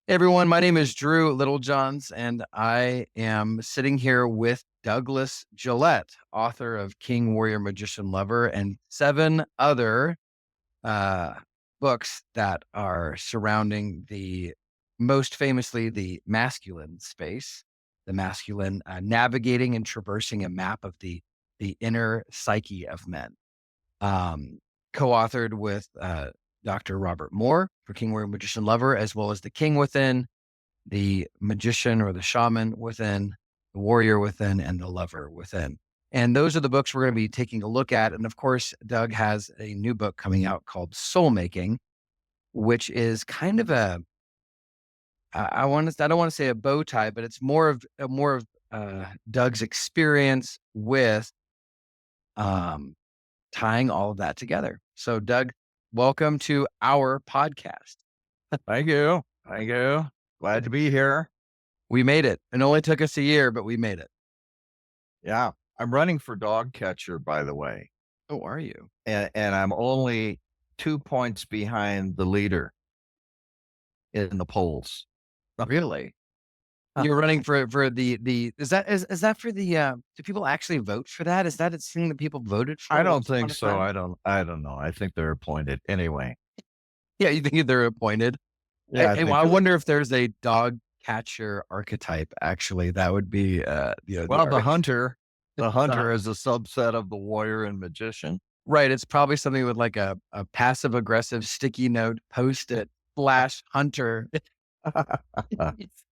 Hey everyone, my name is Drew Littlejohns, and I am sitting here with Douglas Gillette, author of King, Warrior, Magician, Lover, and 7 other uh, books that are surrounding the most famously the masculine space, the masculine navigating and traversing a map of the inner psyche of men. Um, Co-authored with Dr. Robert Moore for King, Warrior, Magician, Lover, as well as The King Within, the magician or the shaman within, the warrior within, and the lover within. And those are the books we're going to be taking a look at. And of course, Doug has a new book coming out called Soul Making, which is kind of I don't want to say a bow tie, but it's more of Doug's experience with um, tying all of that together. So, Doug, welcome to our podcast. Thank you. Thank you. Glad to be here. We made it. It only took us a year, but we made it. Yeah. I'm running for dog catcher, by the way. Oh, are you? And I'm only 2 points behind the leader in the polls. Really? You're running for the is that for the, do people actually vote for that? Is that a thing that people voted I for don't once think upon a so. time? I don't know. I think they're appointed anyway. Yeah, you think they're appointed? Yeah, I think I so. wonder if there's a dog catcher archetype, actually. That would be, the Well, the arch hunter is a subset of the warrior and magician. right, it's probably something with like a passive aggressive sticky note Post-it slash hunter.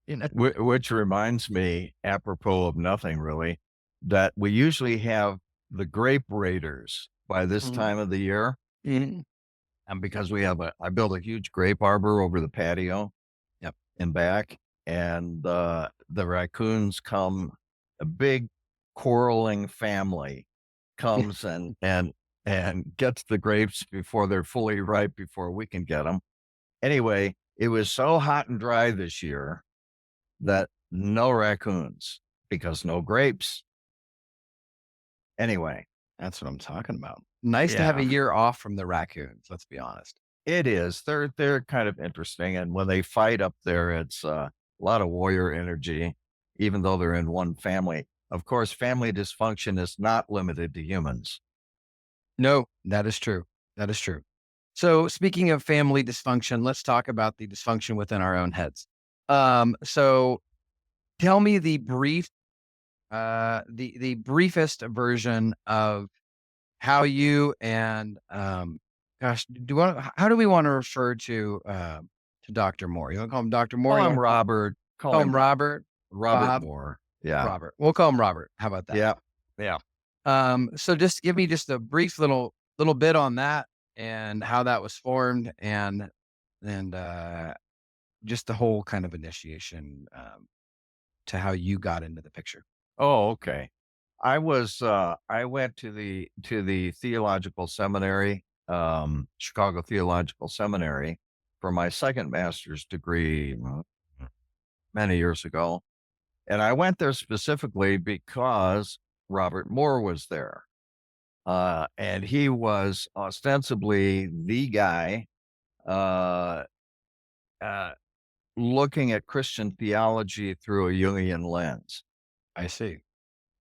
You know? Which reminds me, apropos of nothing really, that we usually have the grape raiders by this Mhm, time of the year. mhm. And because I built a huge grape arbor over the patio Yep. and back, and the raccoons come, a big quarreling family comes and gets the grapes before they're fully ripe before we can get them. Anyway, it was so hot and dry this year that no raccoons because no grapes. Anyway, That's what I'm talking about. Nice to have a yeah. year off from the raccoons, let's be honest. It is. They're kind of interesting, and when they fight up there, it's a lot of warrior energy, even though they're in one family. Of course, family dysfunction is not limited to humans. No, that is true. That is true. So speaking of family dysfunction, let's talk about the dysfunction within our own heads. So tell me the briefest version of how you and gosh, how do we want to refer to Dr. Moore? You want to call him Dr. Moore? Call You him want to Robert. Call call him him Robert? Robert Bob? Moore. Yeah, Robert. We'll call him Robert. How about that? yeah, yeah. So just give me just a brief little bit on that and how that was formed and just the whole kind of initiation to how you got into the picture. Oh, okay. I went to the theological seminary, Chicago Theological Seminary, for my second master's degree many years ago. And I went there specifically because Robert Moore was there. And he was ostensibly the guy uh, uh, looking at Christian theology through a Jungian lens. I see.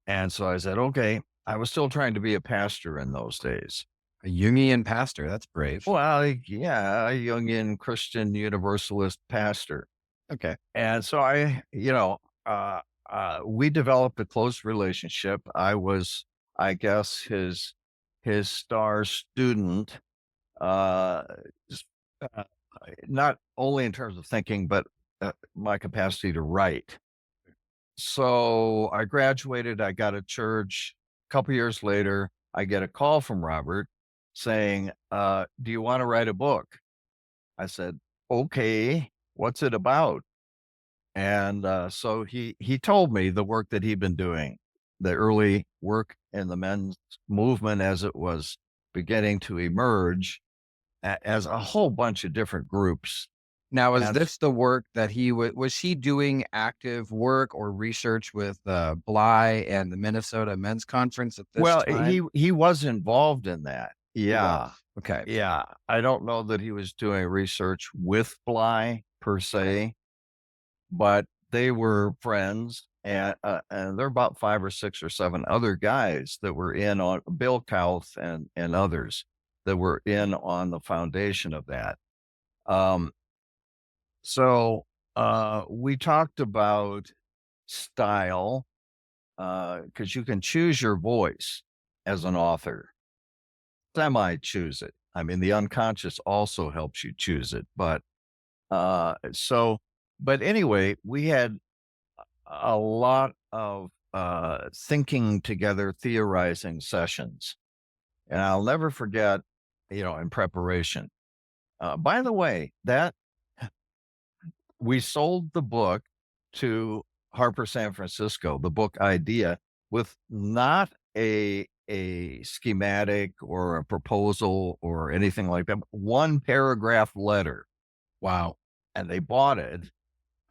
And so I said, okay, I was still trying to be a pastor in those days. A Jungian pastor. That's brave. Well, yeah, a Jungian Christian Universalist pastor. Okay. And so we developed a close relationship. I was, I guess, his star student, uh, s- uh, not only in terms of thinking, but my capacity to write. So I graduated. I got a church. A couple years later, I get a call from Robert saying, "Do you want to write a book?" I said, "Okay, what's it about?" And so he told me the work that he'd been doing, the early work in the men's movement as it was beginning to emerge as a whole bunch of different groups. Now, is And this the work that was he doing active work or research with Bly and the Minnesota Men's Conference at this well, time? he was involved in that. He Yeah. was. Okay. Yeah. I don't know that he was doing research with Bly per Okay. se. but they were friends, and there are about 5 or 6 or 7 other guys that were in on Bill Kauth and others that were in on the foundation of that. Um, so, we talked about style, because you can choose your voice as an author, semi-choose it. I mean, the unconscious also helps you choose it, so but anyway, we had a lot of, thinking together, theorizing sessions, and I'll never forget, in preparation. By the way, that we sold the book to Harper San Francisco, the book idea, with not a schematic or a proposal or anything like that, one paragraph letter, Wow. and they bought it.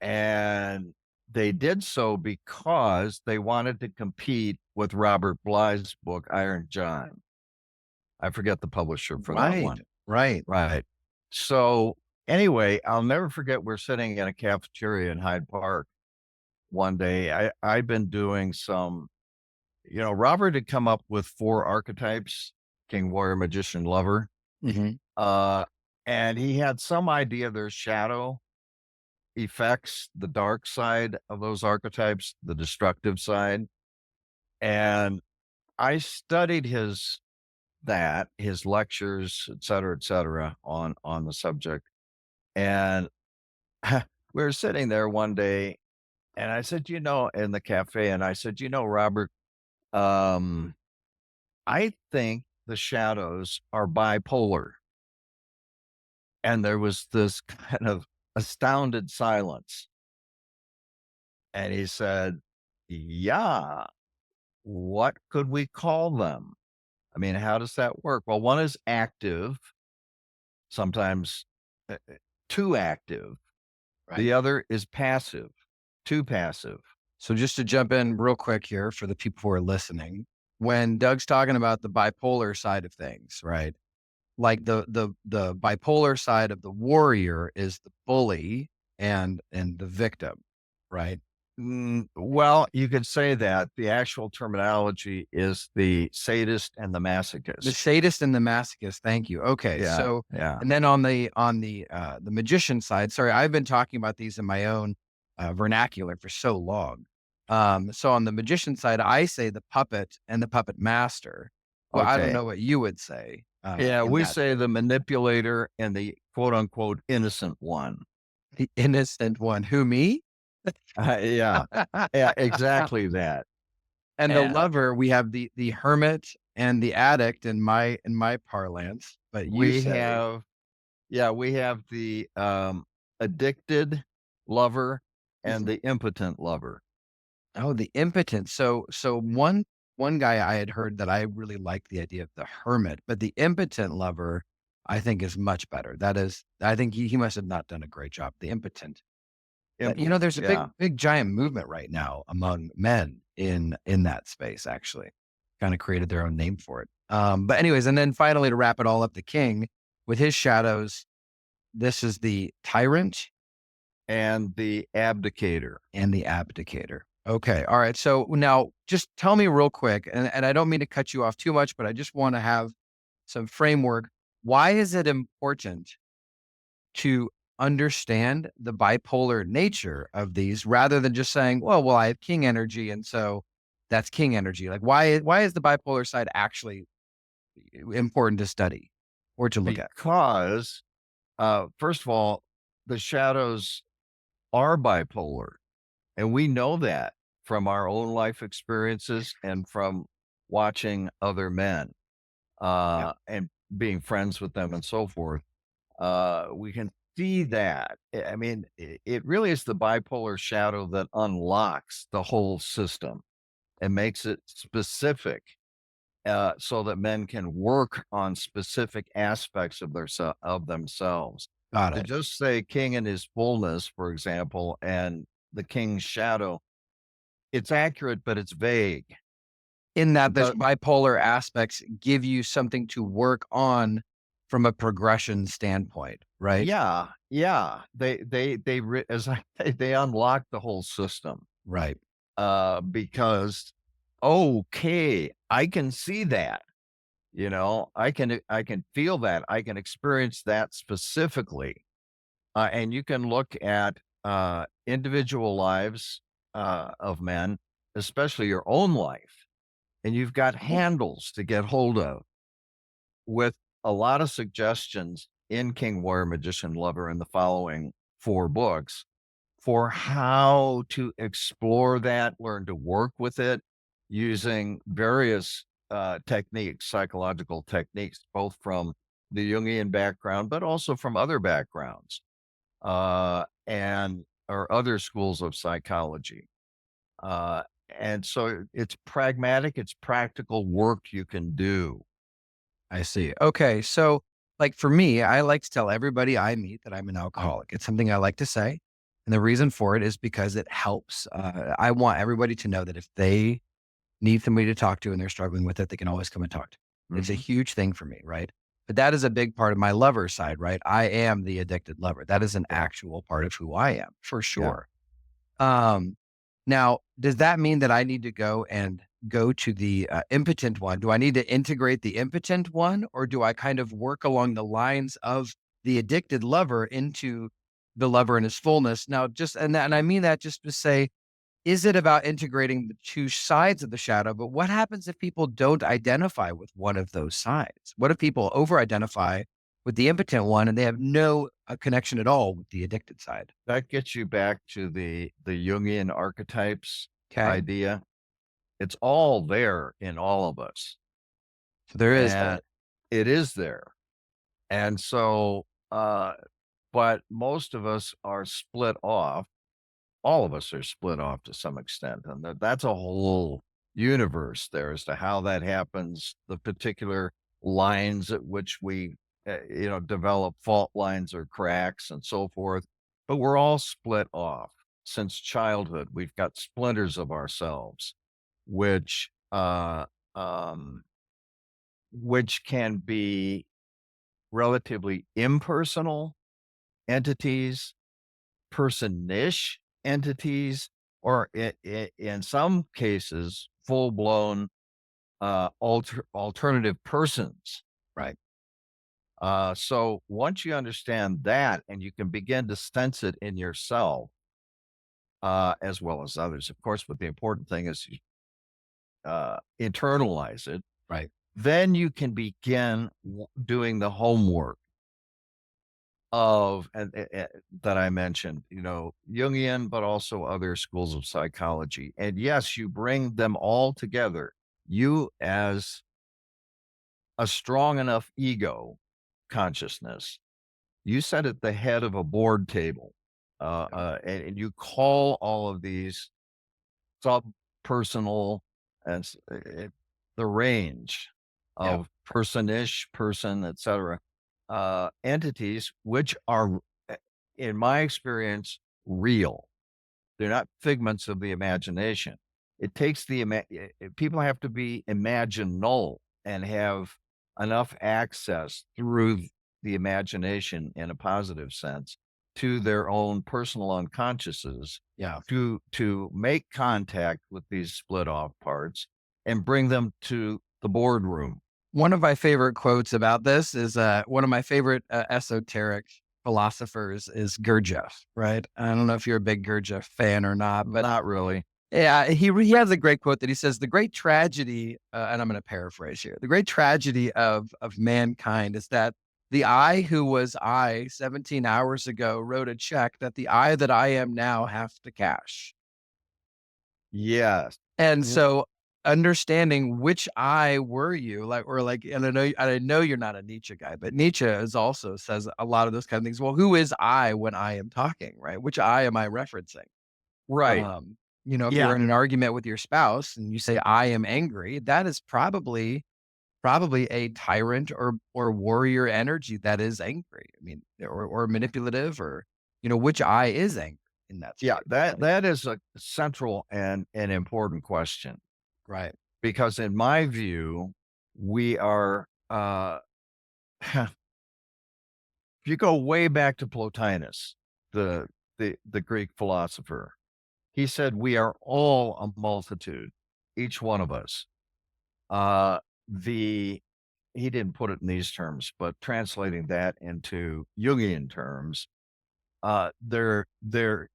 And they did so because they wanted to compete with Robert Bly's book, Iron John. I forget the publisher for that Right. one. Right. Right. So anyway, I'll never forget we're sitting in a cafeteria in Hyde Park one day. I've been doing some, Robert had come up with 4 archetypes, king, warrior, magician, lover. Mhm. Uh, and he had some idea there's shadow effects, the dark side of those archetypes, the destructive side. And I studied his lectures, et cetera, on the subject. And we were sitting there one day, and I said, in the cafe, and I said, Robert, um, I think the shadows are bipolar. And there was this kind of astounded silence. And he said, yeah, what could we call them? I mean, how does that work? Well, one is active, sometimes too active. Right. The other is passive, too passive. So just to jump in real quick here for the people who are listening, when Doug's talking about the bipolar side of things, right? Like the bipolar side of the warrior is the bully and the victim, right? Well, you could say that the actual terminology is the sadist and the The masochist. sadist and the masochist. Thank you. Okay. Yeah, So, yeah. and then on the magician side, sorry, I've been talking about these in my own vernacular for so long. So on the magician side, I say the puppet and the puppet master. Well, I don't Okay. know what you would say Yeah, in we that say space. the manipulator and the quote unquote innocent one. The innocent one, who me? Yeah, yeah, exactly that. And the And lover, we have the hermit and the addict in my parlance, but you we say, have Yeah, we have the, addicted lover and mhm. the impotent lover. Oh, the impotent. So one guy I had heard that I really liked the idea of the hermit, but the impotent lover, I think is much better. That is, I think he must have not done a great job. The impotent. But, there's a Yeah, big giant movement right now among men in that space, actually. Kind of created their own name for it. But anyways, and then finally to wrap it all up, the king with his shadows, this is the tyrant and the abdicator. and the abdicator. Okay. All right. So now just tell me real quick, and I don't mean to cut you off too much, but I just want to have some framework. Why is it important to understand the bipolar nature of these rather than just saying, well, I have king energy, and so that's king energy. Like why is the bipolar side actually important to study or to look at? Because, first of all, the shadows are bipolar, and we know that from our own life experiences and from watching other men, Yep. and being friends with them and so forth. We can see that. I mean, it really is the bipolar shadow that unlocks the whole system and makes it specific, so that men can work on specific aspects of of themselves. Got To it. just say king in his fullness, for example, and the king's shadow, it's accurate, but it's vague. In that It this does, bipolar aspects give you something to work on from a progression standpoint, right? Yeah, yeah. As I say, they unlock the whole system, Right. because, okay, I can see that, I can feel that, I can experience that specifically, and you can look at, individual lives, of men, especially your own life, and you've got handles to get hold of with a lot of suggestions in King, Warrior, Magician, Lover, and the following 4 books for how to explore that, learn to work with it using various, techniques, psychological techniques, both from the Jungian background, but also from other backgrounds, and or other schools of psychology. Uh, and so it's pragmatic, it's practical work you can do. I see. Okay. So, like for me, I like to tell everybody I meet that I'm an alcoholic. It's something I like to say. And the reason for it is because it helps. I want everybody to know that if they need somebody to talk to and they're struggling with it, they can always come and talk to me. It's a Mhm. huge thing for me. Right. But that is a big part of my lover side, right? I am the addicted lover. That is an Yeah, actual part of who I am for yeah. sure. Um, Now, does that mean that I need to go to the, impotent one? Do I need to integrate the impotent one, or do I kind of work along the lines of the addicted lover into the lover in his fullness? Now, and I mean that just to say, is it about integrating the 2 sides of the shadow? But what happens if people don't identify with one of those sides? What if people over-identify with the impotent one and they have no, connection at all with the addicted side? That gets you back to the Jungian archetypes Okay, idea. It's all there in all of us, so there is and that. it is there. And so, but most of us are split off. All of us are split off to some extent, and that's a whole universe there as to how that happens, the particular lines at which we, develop fault lines or cracks and so forth. But we're all split off since childhood. We've got splinters of ourselves, which um, which can be relatively impersonal entities, person-ish entities, or in some cases, full-blown, alternative persons. Right. So once you understand that and you can begin to sense it in yourself, as well as others, of course, but the important thing is you, internalize it, Right. then you can begin doing the homework of that I mentioned, Jungian, but also other schools of psychology. And yes, you bring them all together. You, as a strong enough ego consciousness, you sit at the head of a board table, and you call all of these sub-personal as the range Yeah. of person-ish, person, etcetera, entities, which are, in my experience, real. They're not figments of the imagination. It takes people have to be imaginal and have enough access through the imagination in a positive sense to their own personal unconsciouses Yeah. to make contact with these split off parts and bring them to the boardroom. One of my favorite quotes about this is, one of my favorite, esoteric philosophers is Gurdjieff, right? I don't know if you're a big Gurdjieff fan or not, but Not really. yeah, he has a great quote that he says, "The great tragedy," and I'm gonna paraphrase here, "The great tragedy of mankind is that the I who was I 17 hours ago wrote a check that the I that I am now have to cash." Yes. And W- so understanding which I were you, and I know you're not a Nietzsche guy, but Nietzsche is also says a lot of those kind of things. Well, who is I when I am talking, right? Which I am I referencing? Right. If Yeah. you're in an argument with your spouse and you say, "I am angry," that is probably a tyrant or warrior energy that is angry. I mean, or manipulative or, which I is angry in that Yeah. space, That right? that is a central and an important question. Right. Because in my view, we are, if you go way back to Plotinus, the the Greek philosopher, he said we are all a multitude, each one of us. Uh, the he didn't put it in these terms, but translating that into Jungian terms, there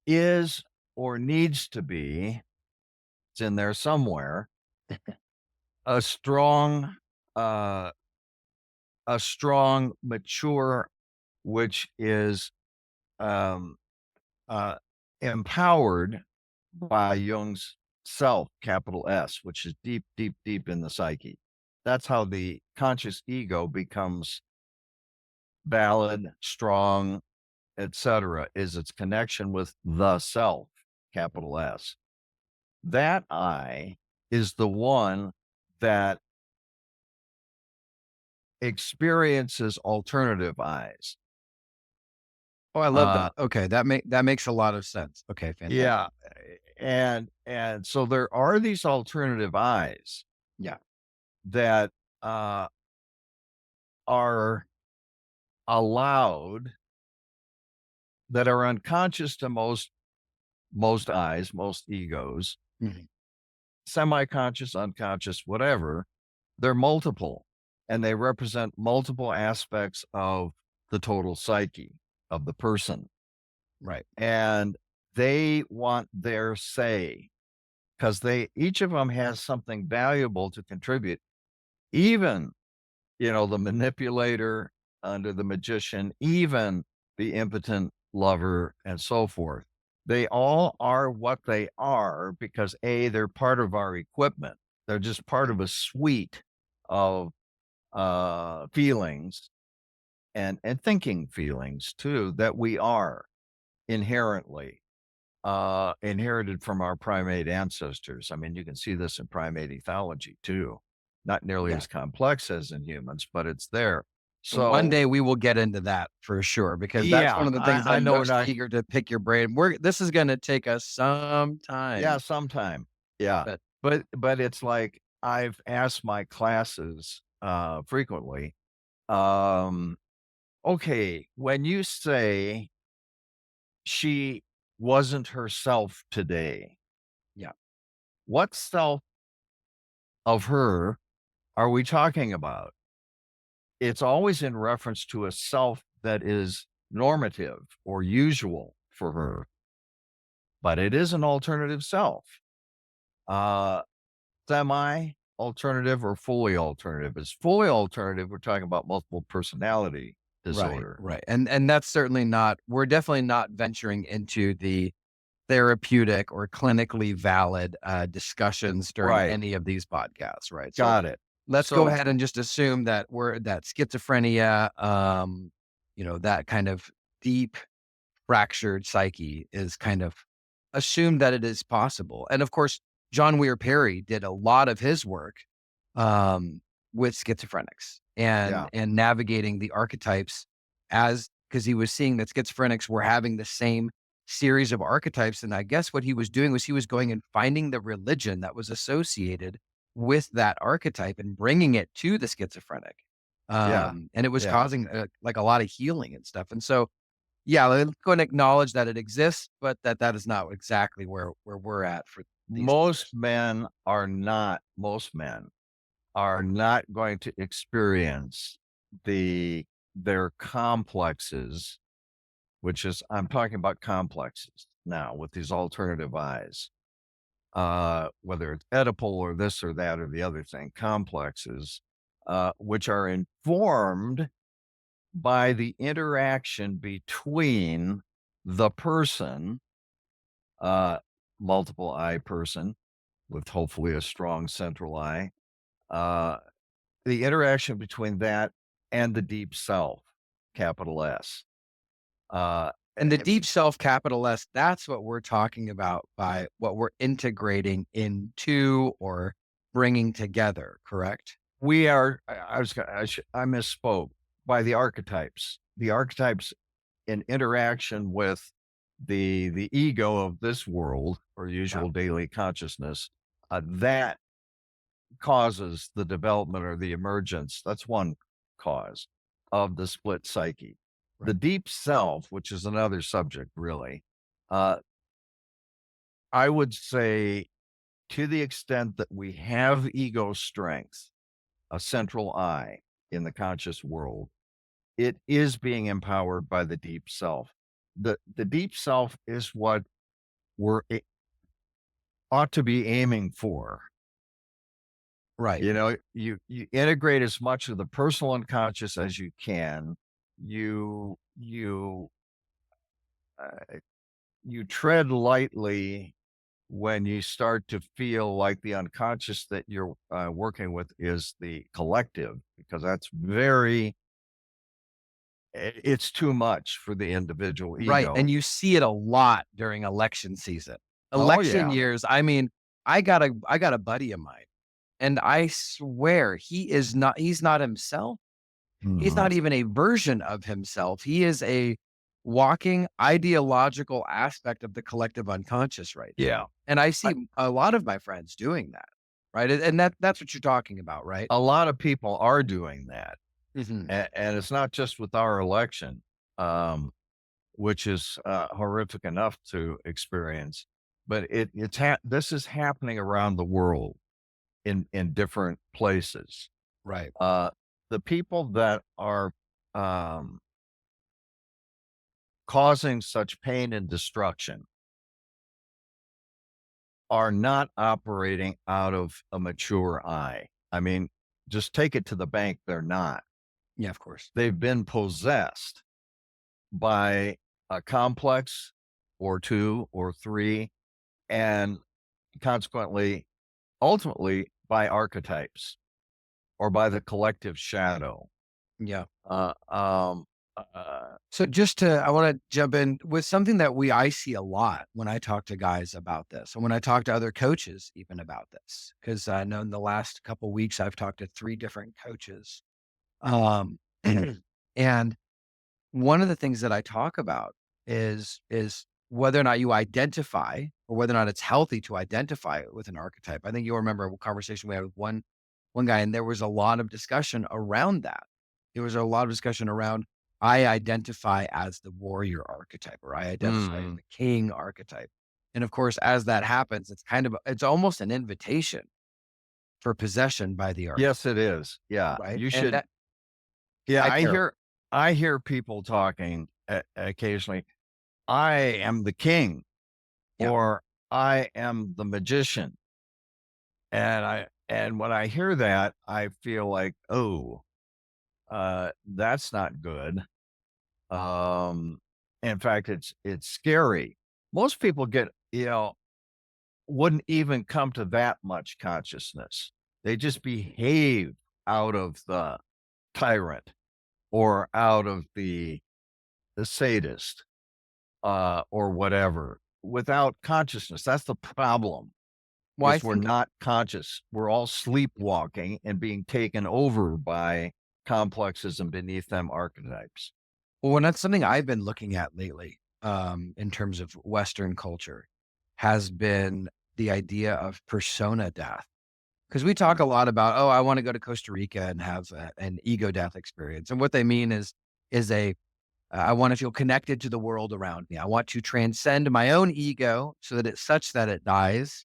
is or needs to be, it's in there somewhere, a strong, uh, mature, which is um, uh, empowered by Jung's self, capital S, which is deep, deep, deep in the psyche. That's how the conscious ego becomes valid, strong, etc., is its connection with the self, capital S. That I is the one that experiences alternative eyes. Oh, I love Uh, that. Okay, that makes a lot of sense. Okay, fantastic. yeah, and so there are these alternative eyes Yeah. that uh, are allowed, that are unconscious to most eyes, most egos, Mhm. semi-conscious, unconscious, whatever. They're multiple, and they represent multiple aspects of the total psyche of the person. Right. And they want their say because they each of them has something valuable to contribute. Even, the manipulator under the magician, even the impotent lover, and so forth. They all are what they are because A, they're part of our equipment. They're just part of a suite of feelings and thinking feelings too that we are inherently inherited from our primate ancestors. I mean, you can see this in primate ethology too. Not nearly Yeah. as complex as in humans, but it's there. One So day we will get into that for sure, because that's one yeah, of the things I I'm know we're most not. eager to pick your brain. This is gonna take us some Yeah, time, sometime. Yeah, but but it's like I've asked my classes frequently. Um, okay, when you say she wasn't herself today, yeah. what self of her are we talking about? It's always in reference to a self that is normative or usual for her, but it is an alternative self. Uh, Semi alternative or fully alternative. It's fully alternative. We're talking about multiple personality Right, disorder. right, and that's certainly not, we're definitely not venturing into the therapeutic or clinically valid, discussions during Right. any of these podcasts, right? So, Got it. let's go So, ahead and just assume that schizophrenia, that kind of deep fractured psyche is kind of assume that it is possible. And of course, John Weir Perry did a lot of his work um, with schizophrenics yeah, and navigating the archetypes, as because he was seeing that schizophrenics were having the same series of archetypes. And I guess what he was doing was he was going and finding the religion that was associated with that archetype and bringing it to the schizophrenic. yeah, And it was yeah. causing like a lot of healing and stuff. And so yeah, let's go and acknowledge that it exists, but that is not exactly where we're at for these discussions. Most men are not going to experience their complexes, which is, I'm talking about complexes now with these alternative eyes, whether it's Oedipal or this or that or the other thing, complexes, which are informed by the interaction between the person, uh, multiple eye person with hopefully a strong central eye, uh, the interaction between that and the deep self, capital S. Uh, And the eh, deep self, capital S, that's what we're talking about by what we're integrating into or bringing together, correct? we are, I misspoke, by the archetypes. The archetypes in interaction with the ego of this world or Yeah. usual daily consciousness, that causes the development or the emergence. That's one cause of the split psyche. The Right. deep self, which is another subject, really, uh, I would say to the extent that we have ego strength, a central I in the conscious world, it is being empowered by the deep self. The deep self is what we're ought to be aiming for. Right. You integrate as much of the personal unconscious as you can. You uh, you tread lightly when you start to feel like the unconscious that you're working with is the collective, because that's it's too much for the individual Right, and ego. you see it a lot during election season. Oh Election yeah. years, I mean, I got a buddy of mine, and I swear he's not himself. He's Hmm. not even a version of himself. He is a walking ideological aspect of the collective unconscious right now. Yeah. And I I, see a lot of my friends doing that, right? And that's what you're talking about, right? a lot of people are doing that, Mhm. and it's not just with our election. Which is horrific enough to experience. But this is happening around the world in different places. Right. Uh, the people that are um, causing such pain and destruction are not operating out of a mature eye. I mean, just take it to the bank. They're not. Yeah, of course. They've been possessed by a complex or two or three, and consequently, ultimately by archetypes or by the collective shadow. Yeah. Uh, um, uh, So I want to jump in with something that I see a lot when I talk to guys about this, and when I talk to other coaches even about this, because I know in the last couple weeks I've talked to 3 different coaches, um, and one of the things that I talk about is whether or not you identify, or whether or not it's healthy to identify with an archetype. I think you'll remember a conversation we had with one guy, and there was a lot of discussion around that. There was a lot of discussion around, I identify as the warrior archetype, or I identify as mm, the king archetype. And of course, as that happens, it's almost an invitation for possession by the yes, archetype, it is. Yeah, right? you And should. that Yeah, I care. I hear people talking occasionally. I am the king, Yeah. or I am the magician, and when I hear that, I feel like, oh, that's not good. Um, in fact, it's scary. Most people wouldn't even come to that much consciousness. They just behave out of the tyrant or out of the sadist, or whatever, without consciousness. That's the problem, Well, I is we're think not conscious. We're all sleepwalking and being taken over by complexes and beneath them archetypes. Well, and that's something I've been looking at lately, in terms of Western culture, has been the idea of persona death. Because we talk a lot about, oh, I want to go to Costa Rica and have an ego death experience, and what they mean is I want to feel connected to the world around me. I want to transcend my own ego so that it's such that it dies,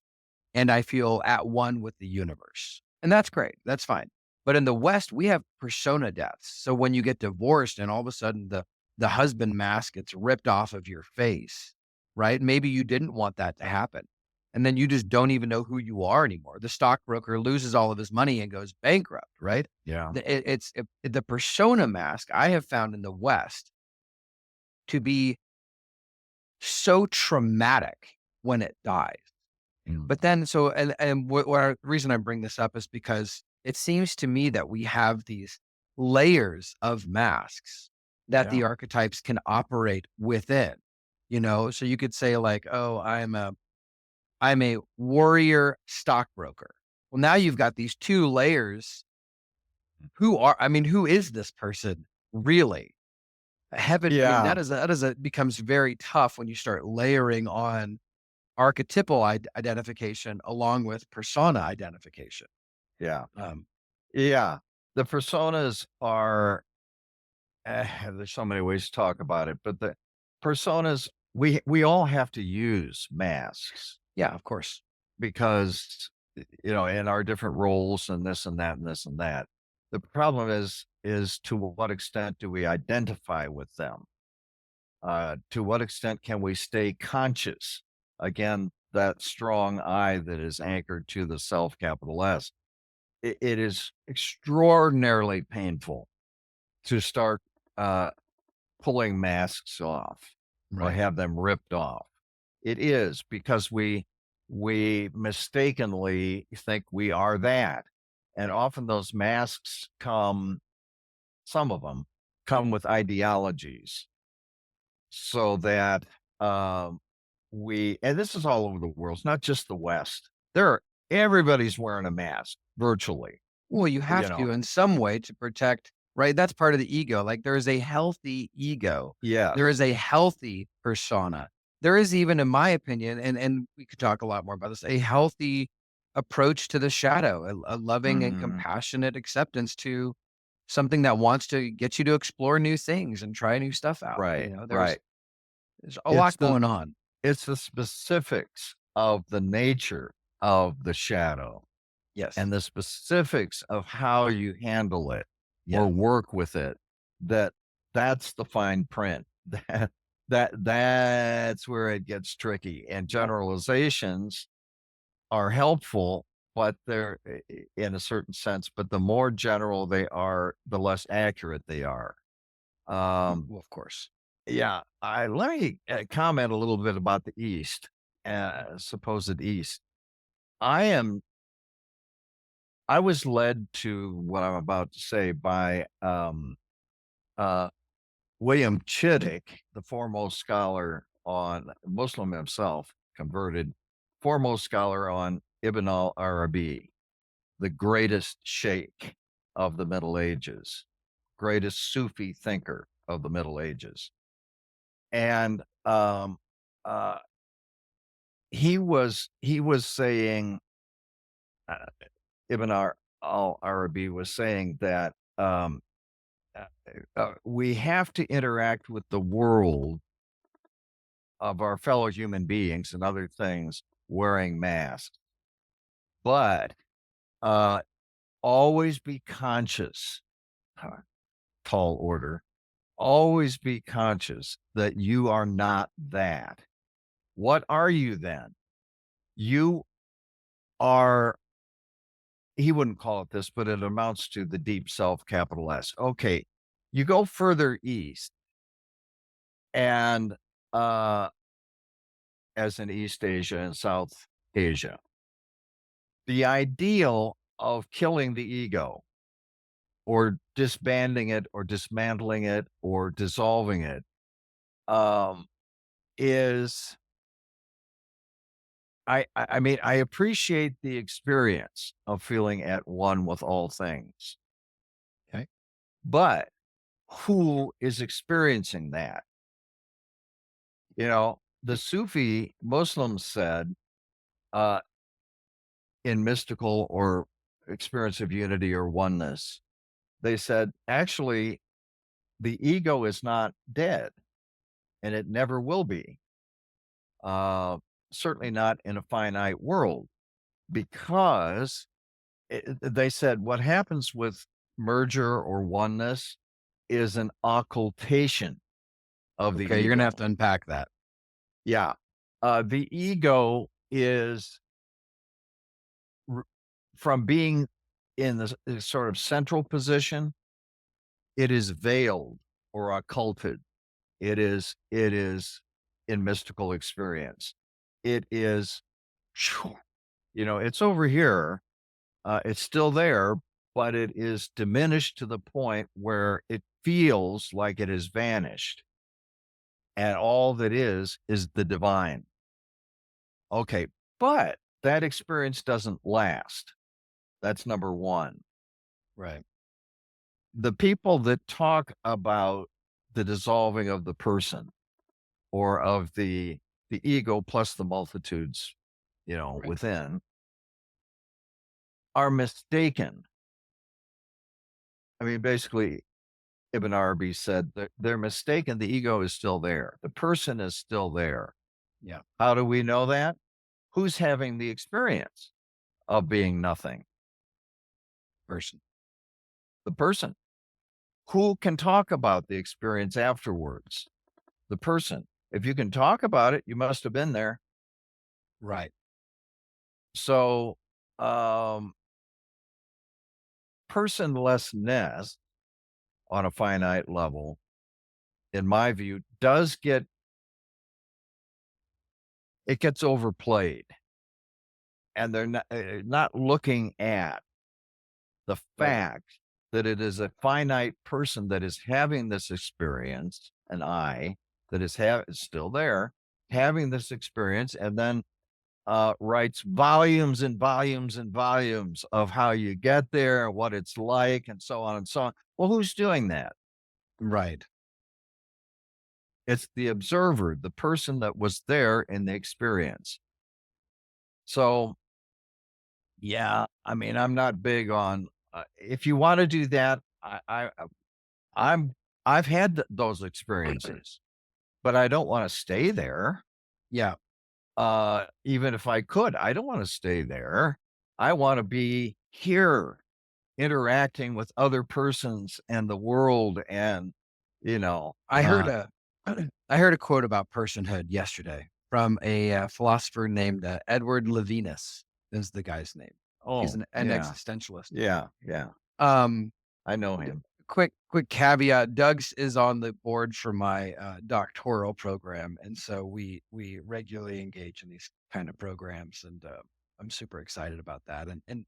and I feel at one with the universe. And that's great. That's fine. But in the West, we have persona deaths. So when you get divorced and all of a sudden the husband mask gets ripped off of your face, right? Maybe you didn't want that to happen. And then you just don't even know who you are anymore. The stockbroker loses all of his money and goes bankrupt, right? Yeah. The persona mask I have found in the West to be so traumatic when it dies. Mm. But then what reason I bring this up is because it seems to me that we have these layers of masks that Yeah. the archetypes can operate within, you know? So you could say like, "Oh, I'm a warrior stockbroker." Well, now you've got these 2 layers. Who is this person really? Yeah. Becomes very tough when you start layering on archetypal identification along with persona identification. Yeah. Um, Yeah. The personas are, there's so many ways to talk about it, but the personas, we all have to use masks Yeah, of course. because, in our different roles and this and that and this and that. The problem is to what extent do we identify with them? To what extent can we stay conscious? Again, that strong I that is anchored to the self, capital S. It is extraordinarily painful to start uh, pulling masks off or Right. have them ripped off. It is because we mistakenly think we are that. And often those masks come, some of them come with ideologies so that and this is all over the world, it's not just the West. Everybody's wearing a mask virtually, Well, you you have know. to in some way to protect, right? That's part of the ego. Like there is a healthy ego. There is Yes. a healthy persona. There is even, in my opinion, and we could talk a lot more about this, a healthy approach to the shadow, a loving and Mhm. compassionate acceptance to something that wants to get you to explore new things and try new stuff out. Right, You know, right. there's a It's lot the going on. it's the specifics of the nature of the shadow Yes. and the specifics of how you handle it or Yes. work with it that that's the fine print. That's where it gets tricky. And generalizations are helpful, but they're in a certain sense, but the more general they are, the less accurate they are. Um, Well, of course. yeah, let me comment a little bit about the East, supposed East. I am I was led to what I'm about to say by uh, William Chittick, the foremost scholar on Muslim himself, converted, foremost scholar on Ibn al Arabi, the greatest sheikh of the Middle Ages, greatest Sufi thinker of the Middle Ages. And uh, he was saying, uh, Ibn al Arabi was saying that uh, we have to interact with the world of our fellow human beings and other things wearing masks, but uh, always be conscious, huh, tall order, always be conscious that you are not that. What are you then? You are, he wouldn't call it this, but it amounts to the deep self, capital S. Okay. You go further east and as in East Asia and South Asia, the ideal of killing the ego or disbanding it or dismantling it or dissolving it um, is I mean, I appreciate the experience of feeling at one with all things, Okay. but who is experiencing that? The Sufi Muslims said, uh, in mystical or experience of unity or oneness, they said, actually, the ego is not dead and it never will be. Uh, Certainly not in a finite world, because they said what happens with merger or oneness is an occultation of the Okay. You're going to have ego. to unpack that. Yeah. The ego is r- from being in this sort of central position, it is veiled or occulted. It is in mystical experience. It is, phew, it's over here. It's still there, but it is diminished to the point where it feels like it has vanished. And all that is the divine. Okay. But that experience doesn't last. That's number one. Right. The people that talk about the dissolving of the person or of the ego plus the multitudes, Right. within, are mistaken. I mean, basically, Ibn Arabi said that they're mistaken. The ego is still there. The person is still there. Yeah. How do we know that? Who's having the experience of being nothing? Person. The person. Who can talk about the experience afterwards? The person. If you can talk about it, you must have been there. Right. So, um, personlessness on a finite level, in my view, does get it gets overplayed, and they're not looking at the Right. fact that it is a finite person that is having this experience, an I that is still there, having this experience, and then writes volumes and volumes and volumes of how you get there, what it's like, and so on and so on. Well, who's doing that? Right. It's the observer, the person that was there in the experience. So, yeah, I mean, I'm not big on if you want to do that. I'm I've had those experiences, but I don't want to stay there. Yeah. Even if I could, I don't want to stay there. I want to be here interacting with other persons and the world and, you know, I heard a I heard a quote about personhood yesterday from a philosopher named Edward Levinus is the guy's name. He's oh, an yeah, existentialist. yeah, yeah. Um, I know d- him. quick caveat: Doug's is on the board for my doctoral program, and so we regularly engage in these kind of programs, and I'm super excited about that. And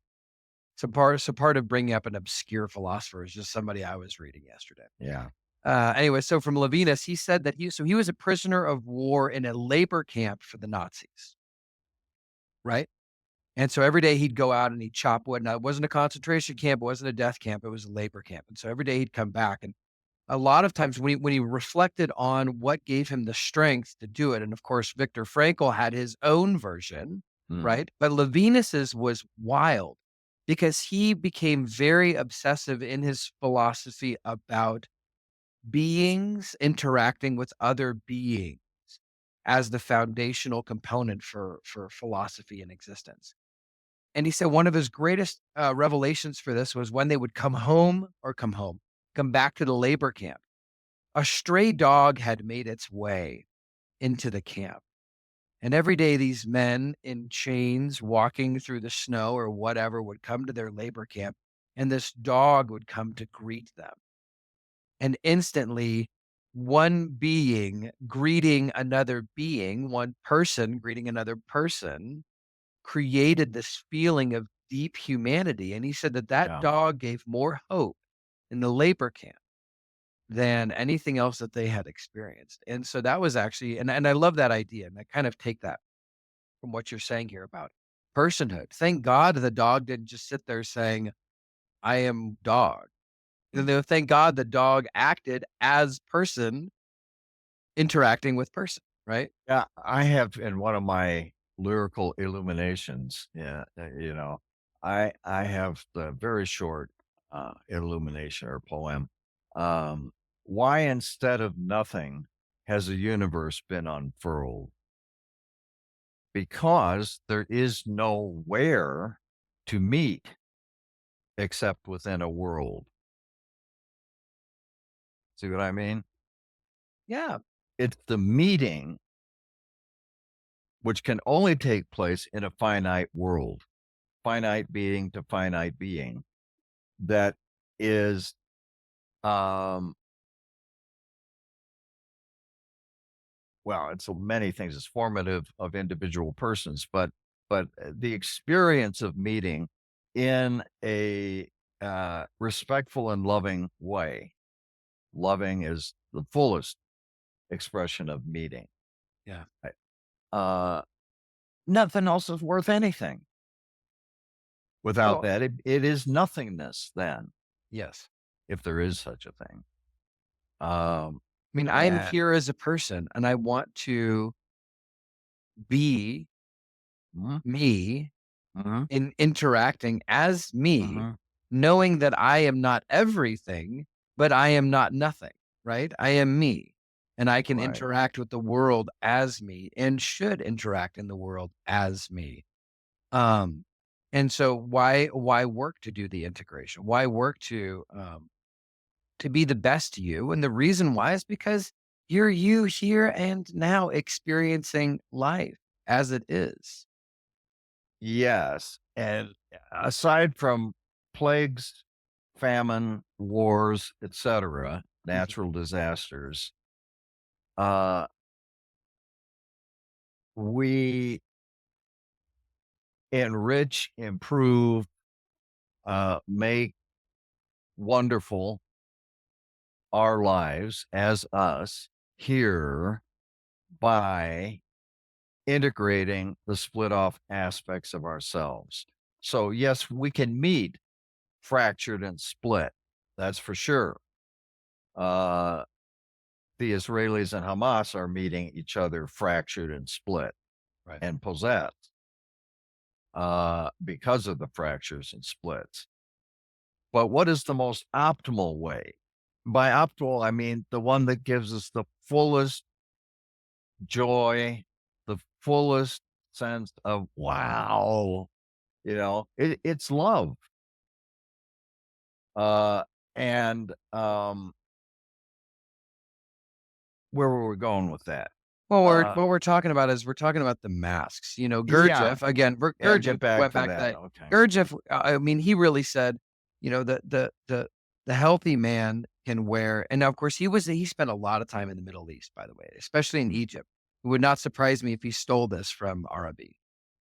so part of bringing up an obscure philosopher is just somebody I was reading yesterday. Yeah, Anyway, so from Levinas, he said that he was a prisoner of war in a labor camp for the Nazis, right? And so every day he'd go out and he'd chop wood. Now it wasn't a concentration camp, it wasn't a death camp, it was a labor camp. And so every day he'd come back. And a lot of times when he reflected on what gave him the strength to do it, and of course Viktor Frankl had his own version, mm, right? But Levinas's was wild because he became very obsessive in his philosophy about beings interacting with other beings as the foundational component for philosophy and existence. And he said one of his greatest revelations for this was when they would come back to the labor camp. A stray dog had made its way into the camp. And every day, these men in chains walking through the snow or whatever would come to their labor camp, and this dog would come to greet them. And instantly, one being greeting another being, one person greeting another person, created this feeling of deep humanity. And he said that that yeah, dog gave more hope in the labor camp than anything else that they had experienced. And so that was actually, and I love that idea. And I kind of take that from what you're saying here about personhood. Thank God the dog didn't just sit there saying, I am dog. mm, Thank God the dog acted as person interacting with person, right? yeah. I have in one of my lyrical illuminations. Yeah, I have the very short illumination or poem. Um, why instead of nothing has a universe been unfurled? Because there is nowhere to meet except within a world. See what I mean? Yeah. It's the meeting which can only take place in a finite world, finite being to finite being, that is, um, well, it's so many things. It's formative of individual persons, but the experience of meeting in a respectful and loving way. Loving is the fullest expression of meeting. Yeah. Right? Uh, Nothing else is worth anything. Without Well, that, it is nothingness then, yes. if there is such a thing. Um, I mean, I am and here as a person and I want to be mhm, me mhm, in interacting as me, mhm, knowing that I am not everything, but I am not nothing, right? I am me, and I can Right. interact with the world as me and should interact in the world as me. Um, and so why work to do the integration? Why work to be the best you? And the reason why is because you're you here and now experiencing life as it is. Yes. And aside from plagues, famine, wars, etc., Mhm. natural disasters, uh, we enrich, improve, make wonderful our lives as us here by integrating the split off aspects of ourselves. So, yes, we can meet fractured and split. That's for sure. Uh, the Israelis and Hamas are meeting each other fractured and split Right. and possessed because of the fractures and splits. But what is the most optimal way? By optimal, I mean the one that gives us the fullest joy, the fullest sense of wow, it's love. Uh, and where were we going with that? Well, Uh, what we're talking about is we're talking about the masks. You know, yeah, Gurdjieff again. yeah, Gurdjieff get back went to back to that. that. Okay. Gurdjieff, I mean, he really said, you know, the healthy man can wear, and of course he spent a lot of time in the Middle East, by the way, especially in Egypt. It would not surprise me if he stole this from Arabi.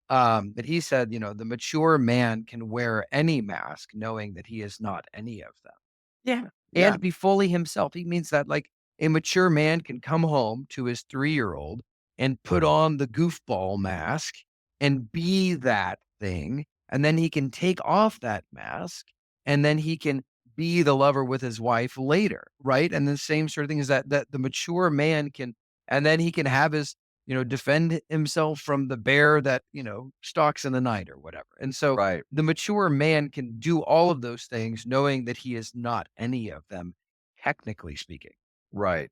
But he said, you know, the mature man can wear any mask, knowing that he is not any of them. Yeah. Yeah, And be fully himself. He means that, like, a mature man can come home to his 3-year-old and put on the goofball mask and be that thing. And then he can take off that mask and then he can be the lover with his wife later. Right. And the same sort of thing is that the mature man can, and then he can have his, you know, defend himself from the bear that, you know, stalks in the night or whatever. And so right, the mature man can do all of those things knowing that he is not any of them, technically speaking. right.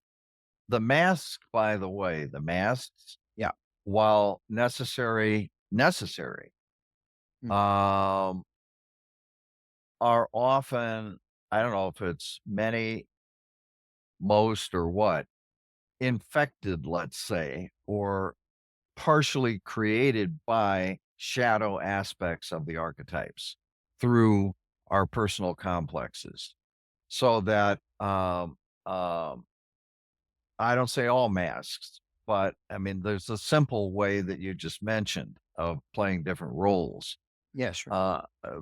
The masks, by the way, the masks, Yeah. while necessary, Mm. um, are often, I don't know if it's many, most, or what, infected, let's say, or partially created by shadow aspects of the archetypes through our personal complexes. So that um, I don't say all masks, but I mean, there's a simple way that you just mentioned of playing different roles. Yeah, sure. Uh, uh,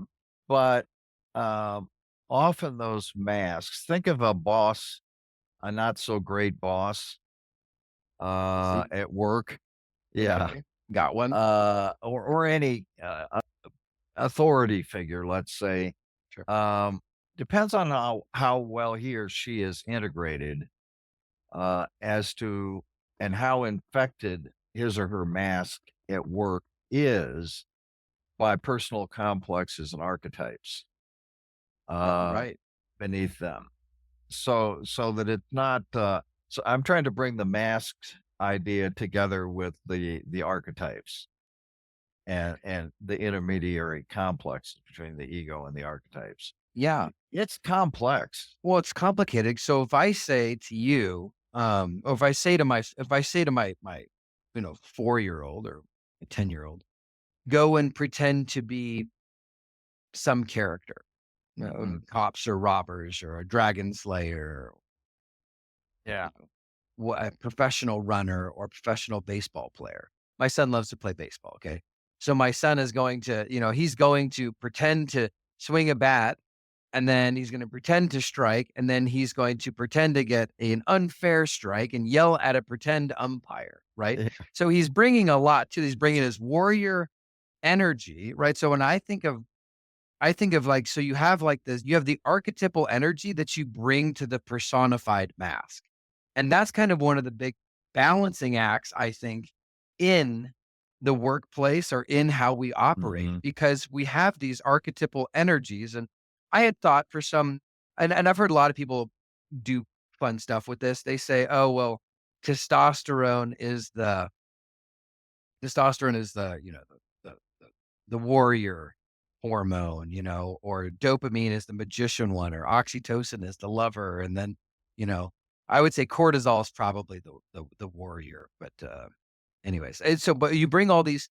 but um, often those masks, think of a boss, a not so great boss See? at work. Yeah. Okay. Got one. Or any authority figure, let's say. Sure. Um, depends on how well he or she is integrated as to and how infected his or her mask at work is by personal complexes and archetypes uh, Right. beneath them. So that it's not. So I'm trying to bring the masks idea together with the archetypes and the intermediary complexes between the ego and the archetypes. Yeah. It's complex. Well, it's complicated. So if I say to you, or if I say to my, you know, 4-year-old or a 10-year-old, go and pretend to be some character, you know, Mhm. cops or robbers or a dragon slayer, Yeah. you know, a professional runner or professional baseball player. My son loves to play baseball. Okay. So my son is going to, you know, he's going to pretend to swing a bat and then he's going to pretend to strike. And then he's going to pretend to get an unfair strike and yell at a pretend umpire. Right. So he's bringing a lot to, he's bringing his warrior energy. Right. So when I think of like, so you have like this, you have the archetypal energy that you bring to the personified mask. And that's kind of one of the big balancing acts, I think, in the workplace or in how we operate, Mhm. because we have these archetypal energies. And I had thought for some, and I've heard a lot of people do fun stuff with this. They say, "Oh, well, testosterone is the testosterone is the, the warrior hormone, or dopamine is the magician one, or oxytocin is the lover." And then, you know, I would say cortisol is probably the warrior. But anyways, but you bring all these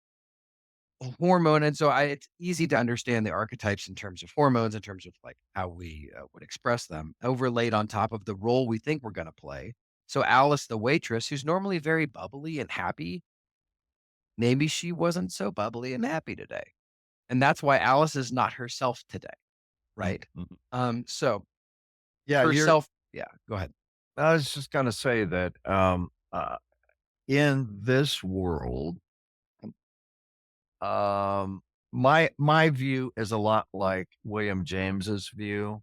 hormone, and so it's easy to understand the archetypes in terms of hormones, in terms of like how we would express them, overlaid on top of the role we think we're going to play. So Alice, the waitress, who's normally very bubbly and happy, maybe she wasn't so bubbly and happy today. And that's why Alice is not herself today, right? Mhm. So Yeah, you're herself, yeah, go ahead. I was just gonna say that, in this world, um, my view is a lot like William James's view.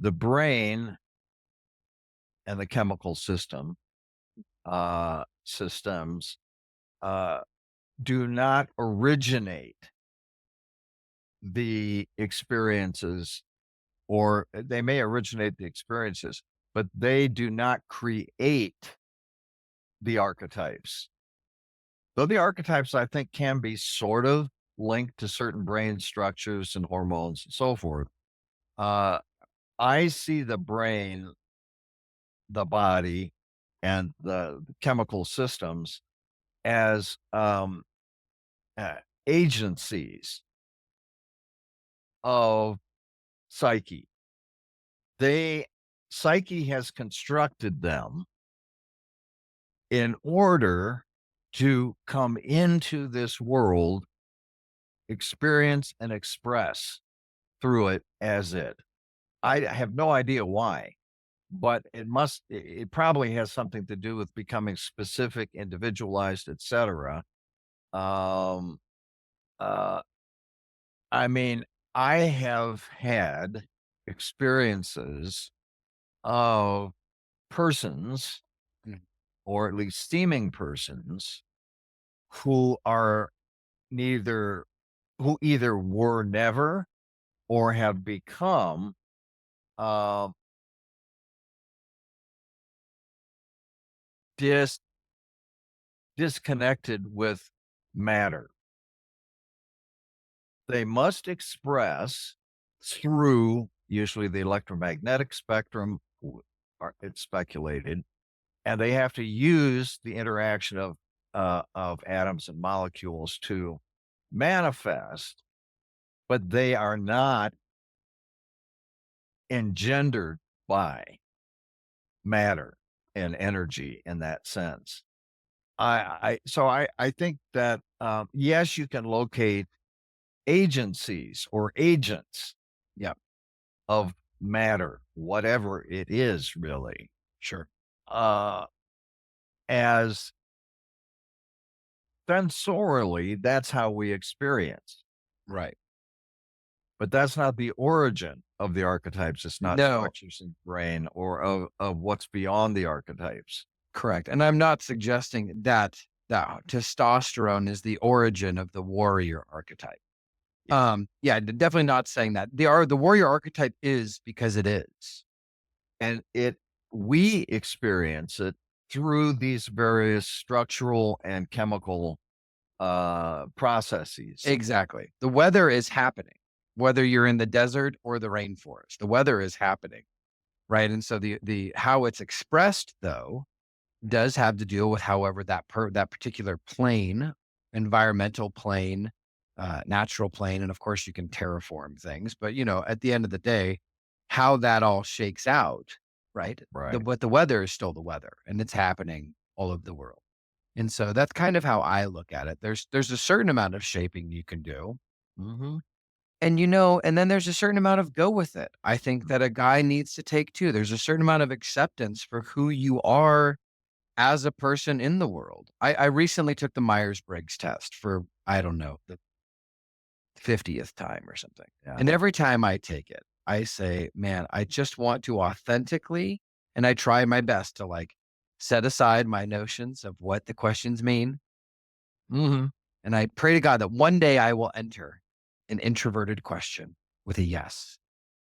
The brain and the chemical systems, uh, do not originate the experiences, or they may originate the experiences, but they do not create the archetypes. Though the archetypes, I think, can be sort of linked to certain brain structures and hormones and so forth. Uh, I see the brain, the body, and the chemical systems as uh, agencies of psyche. They Psyche has constructed them in order to come into this world, experience and express through it as it. I have no idea why, but it probably has something to do with becoming specific, individualized, etc. Um, uh, I mean, I have had experiences of persons, Mm. or at least seeming persons, who are neither who either were never or have become uh, dis disconnected with matter. They must express through usually the electromagnetic spectrum, it's speculated, and they have to use the interaction of atoms and molecules to manifest, but they are not engendered by matter and energy in that sense. I think that yes, you can locate agencies or agents Yeah, of matter, whatever it is, really, sure. uh, as sensorially, that's how we experience. Right. But that's not the origin of the archetypes. It's not No, structures in the brain or of what's beyond the archetypes. correct. And I'm not suggesting that testosterone is the origin of the warrior archetype. Yeah. Yeah, definitely not saying that. The warrior archetype is because it is. And we experience it through these various structural and chemical processes. Exactly. The weather is happening, whether you're in the desert or the rainforest. The weather is happening, right? And so the how it's expressed though does have to deal with however that particular plane, environmental plane, natural plane, and of course you can terraform things, but at the end of the day, how that all shakes out, right? Right. But the weather is still the weather, and it's happening all over the world. And so that's kind of how I look at it. There's a certain amount of shaping you can do. Hmm. And then there's a certain amount of go with it. I think that a guy needs to take too. There's a certain amount of acceptance for who you are as a person in the world. I recently took the Myers-Briggs test for, I don't know, the 50th time or something. Yeah. And every time I take it, I say, man, I just want to authentically, and I try my best to like set aside my notions of what the questions mean. Hmm. And I pray to God that one day I will enter an introverted question with a yes.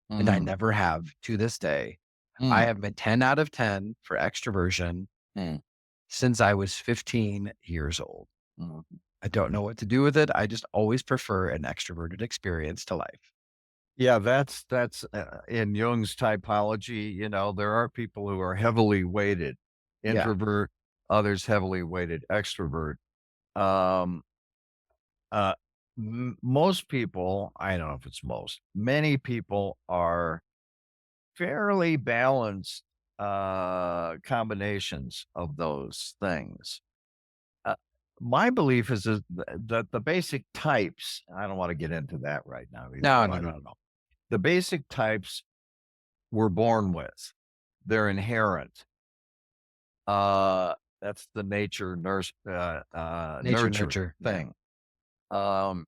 And I Hmm. never have to this day. I Mm, have been 10 out of 10 for extroversion mm, since I was 15 years old. mm. I don't know what to do with it. I just always prefer an extroverted experience to life. Yeah, that's in Jung's typology, there are people who are heavily weighted Yeah. introvert, others heavily weighted extrovert. Um, uh, Most people, I don't know if it's most, many people are fairly balanced combinations of those things. Uh, my belief that the basic types, I don't want to get into that right now either, No, no, but no, no. the basic types we're born with. They're inherent. That's the Nature, nurture nurture. Yeah. thing. Um,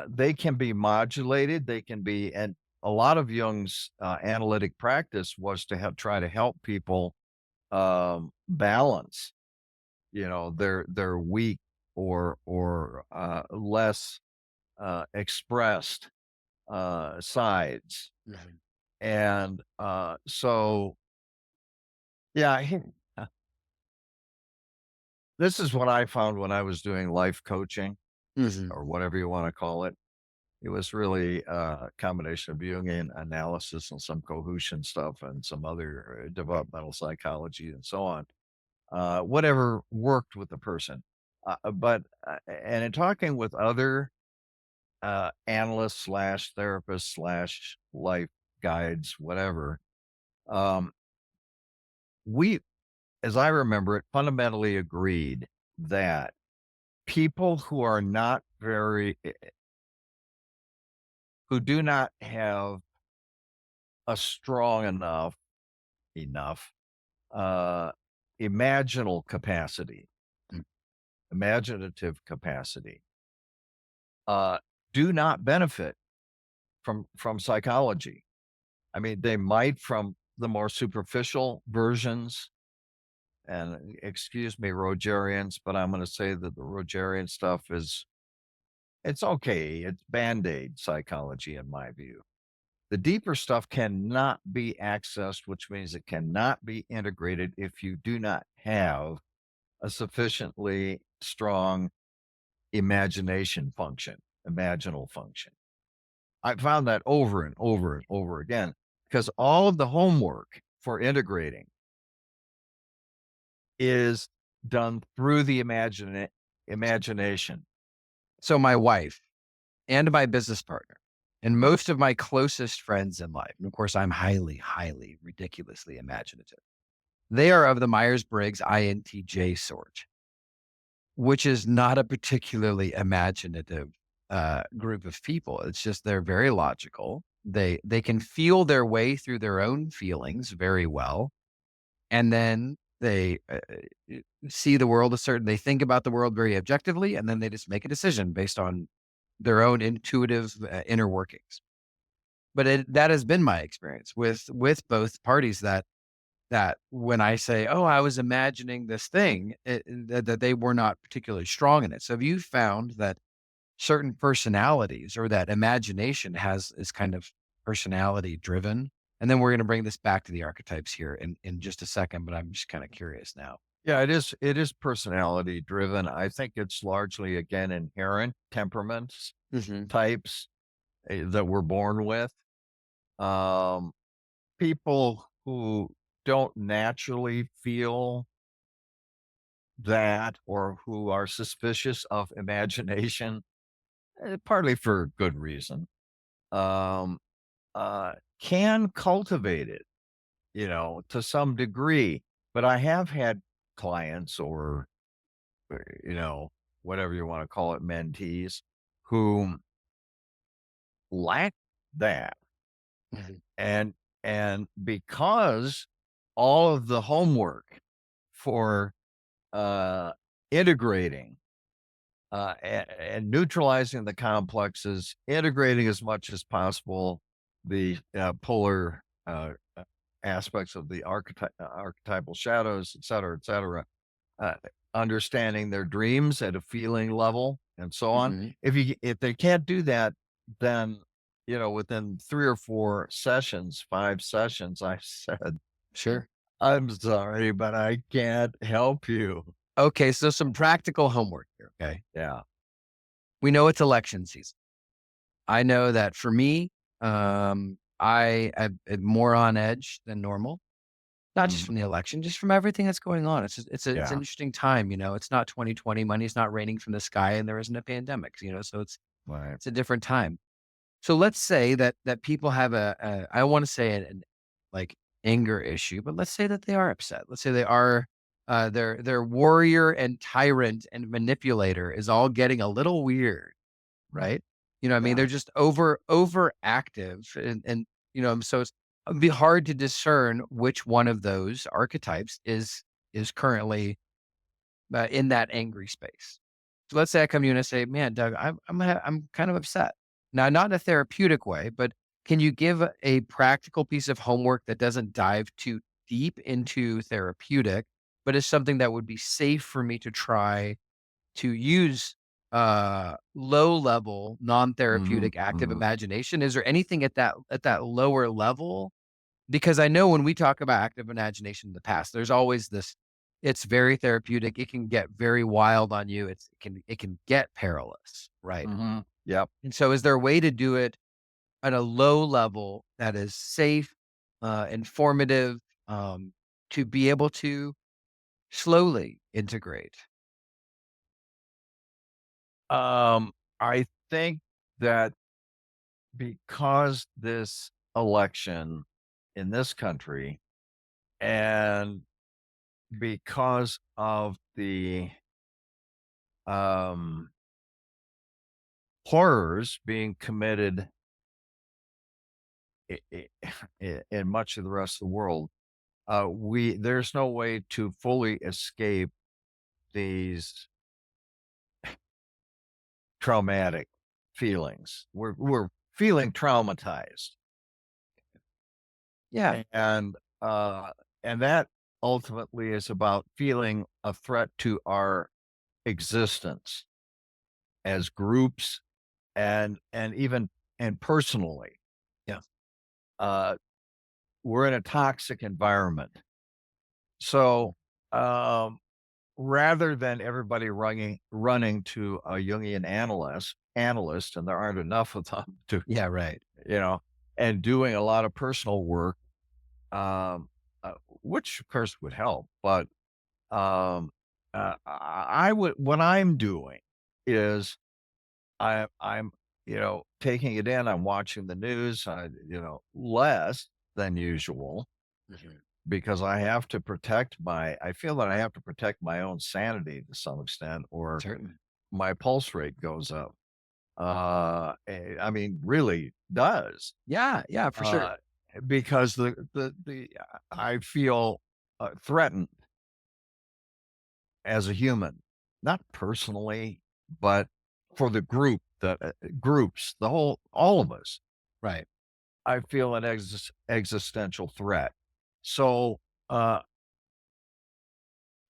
they can be modulated. And a lot of Jung's analytic practice was to try to help people balance, their weak or less expressed sides. Mhm. And so, yeah, this is what I found when I was doing life coaching Mhm. or whatever you want to call it. It was really a combination of Jungian analysis and some cohesion stuff and some other developmental psychology and so on. Whatever worked with the person. And in talking with other analysts slash therapists slash life guides, whatever, um, we, as I remember it, fundamentally agreed that people who are not who do not have a strong enough uh imaginal capacity, Mm. imaginative capacity, uh do not benefit from psychology. I mean, they might from the more superficial versions, and excuse me, Rogerians, but I'm going to say that the Rogerian stuff it's okay. It's band-aid psychology in my view. The deeper stuff cannot be accessed, which means it cannot be integrated if you do not have a sufficiently strong imaginal function. I found that over and over and over again because all of the homework for integrating is done through the imagination. So my wife and my business partner and Mhm. most of my closest friends in life, and of course, I'm highly, highly, ridiculously imaginative. They are of the Myers-Briggs INTJ sort, which is not a particularly imaginative group of people. It's just they're very logical. They can feel their way through their own feelings very well, and then they see the world a certain. They think about the world very objectively, and then they just make a decision based on their own intuitive inner workings. But that has been my experience with both parties that when I say, "Oh, I was imagining this thing," that they were not particularly strong in it. So have you found that certain personalities or that imagination is kind of personality driven? And then we're gonna bring this back to the archetypes here in just a second, but I'm just kinda curious now. Yeah, it is personality driven. I think it's largely again inherent temperaments, Mhm. types that we're born with. Um, People who don't naturally feel that or who are suspicious of imagination, partly for good reason, um, can cultivate it, to some degree. But I have had clients or, you know, whatever you want to call it, mentees who lack that. Mhm. And because all of the homework for uh, integrating and neutralizing the complexes, integrating as much as possible the polar aspects of the archetypal shadows, et cetera, uh, understanding their dreams at a feeling level and so on. Mhm. If they can't do that, then within 3 or 4 sessions, 5 sessions, I said. Sure. I'm sorry, but I can't help you. Okay, so some practical homework here, okay? Yeah. We know it's election season. I know that for me, am more on edge than normal, not just Mhm. from the election, just from everything that's going on. It's an Yeah. interesting time, It's not 2020, money's not raining from the sky, and there isn't a pandemic, so Right. it's a different time. So let's say that people have I don't wanna say an like, anger issue, but let's say that they are upset. Let's say they are, their warrior and tyrant and manipulator is all getting a little weird, right? You know what I mean? Yeah. They're just overactive and so it'd be hard to discern which one of those archetypes is currently, in that angry space. So let's say I come to you and I say, "Man, Doug, I'm kind of upset." Now, not in a therapeutic way, but can you give a practical piece of homework that doesn't dive too deep into therapeutic, but is something that would be safe for me to try to use low level, Mhm. non-therapeutic active Mhm. imagination? Is there anything at that lower level? Because I know when we talk about active imagination in the past, there's always this it's very therapeutic. It can get very wild on you. It can get perilous, right? Mhm. Yep. And so is there a way to do it at a low level that is safe, informative, to be able to slowly integrate? I think that because this election in this country and because of the um, horrors being committed in much of the rest of the world, we there's no way to fully escape these traumatic feelings. We're feeling traumatized, Yeah. and uh, and that ultimately is about feeling a threat to our existence as groups and even and personally. Yeah. Uh, we're in a toxic environment. So, um, rather than everybody running to a Jungian analyst, and there aren't enough of them to, Yeah, right. you know, and doing a lot of personal work, um, which of course would help, but I would what I'm doing is I'm, taking it in, I'm watching the news, less than usual Mhm. because I feel that I have to protect my own sanity to some extent or Certainly. my pulse rate goes up. I mean, really does. Yeah, yeah, for sure. Uh, because I feel threatened as a human, not personally, but for the groups, all of us. Right. I feel an existential threat. So uh,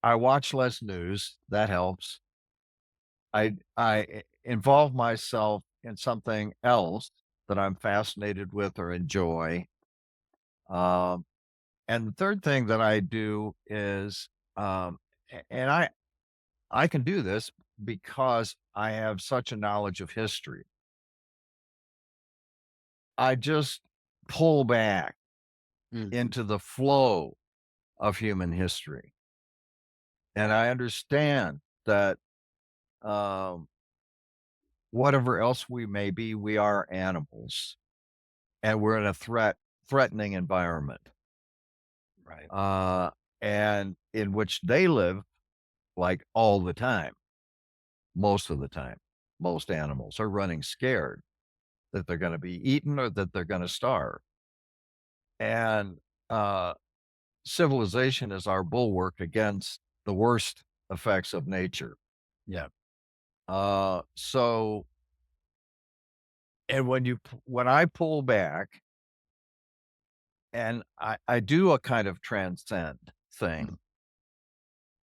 I watch less news. That helps. I involve myself in something else that I'm fascinated with or enjoy. Um, and the third thing that I do is, and I can do this because I have such a knowledge of history. I just pull back Mm. into the flow of human history. And I understand that um, whatever else we may be, we are animals and we're in a threatening environment. Right. Uh, and in which they live like all the time, most of the time. Most animals are running scared that they're going to be eaten or that they're going to starve. And uh, civilization is our bulwark against the worst effects of nature. Yeah. So, and when I pull back and I do a kind of transcend Mhm. thing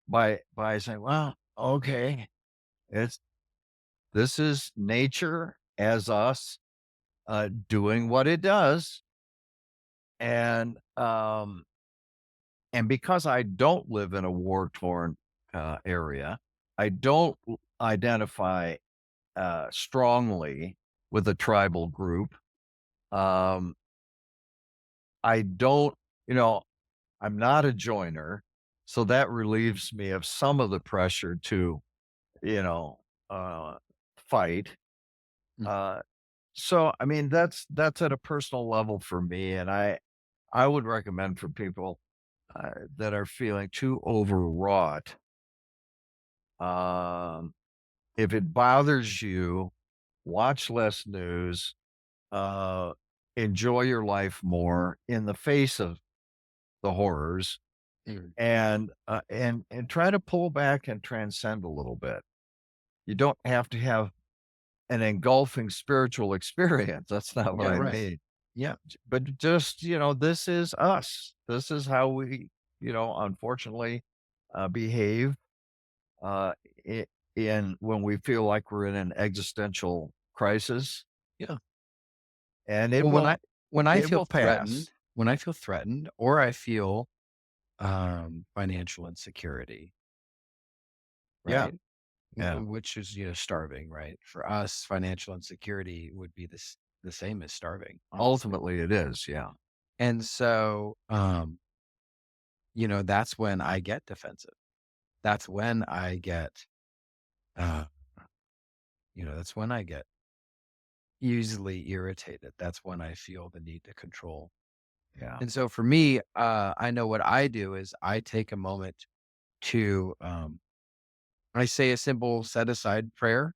by saying, well, okay, it's this is nature as us doing what it does, and and because I don't live in a war torn area, I don't identify strongly with a tribal group. Um, I don't, you know, I'm not a joiner, so that relieves me of some of the pressure to, you know, uh, fight. Mm. Uh, so I mean, that's at a personal level for me, and I would recommend for people that are feeling too overwrought. Um, if it bothers you, watch less news. Uh, enjoy your life more in the face of the horrors, Mm. and try to pull back and transcend a little bit. You don't have to have an engulfing spiritual experience. That's not what Yeah, I right. mean. Yeah. But just, this is us. This is how we, unfortunately, behave uh, i- in when we feel like we're in an existential crisis, Yeah. and Well, it will pass. when I feel threatened or I feel financial insecurity, Yeah, right? yeah. Which is, starving, right? For us, financial insecurity would be the same as starving, honestly. Ultimately, it is. Yeah, And so, that's when I get defensive. That's when I get, uh, that's when I get easily irritated. That's when I feel the need to control. yeah, And so for me, I know what I do is I take a moment to, I say a simple set aside prayer,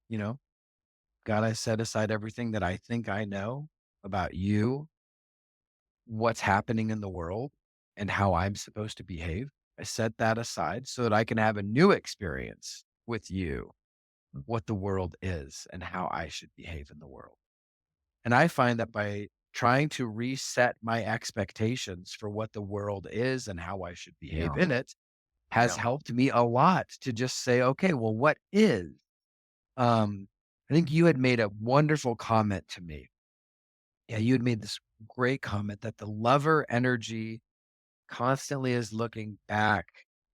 you know, God, I set aside everything that I think I know about you, what's happening in the world, and how I'm supposed to behave. I set that aside so that I can have a new experience with you, what the world is and how I should behave in the world. And I find that by trying to reset my expectations for what the world is and how I should behave yeah, in it has yeah, helped me a lot to just say, okay, well, what is? Um, I think you had made a wonderful comment to me. Yeah, you had made this great comment that the lover energy constantly is looking back,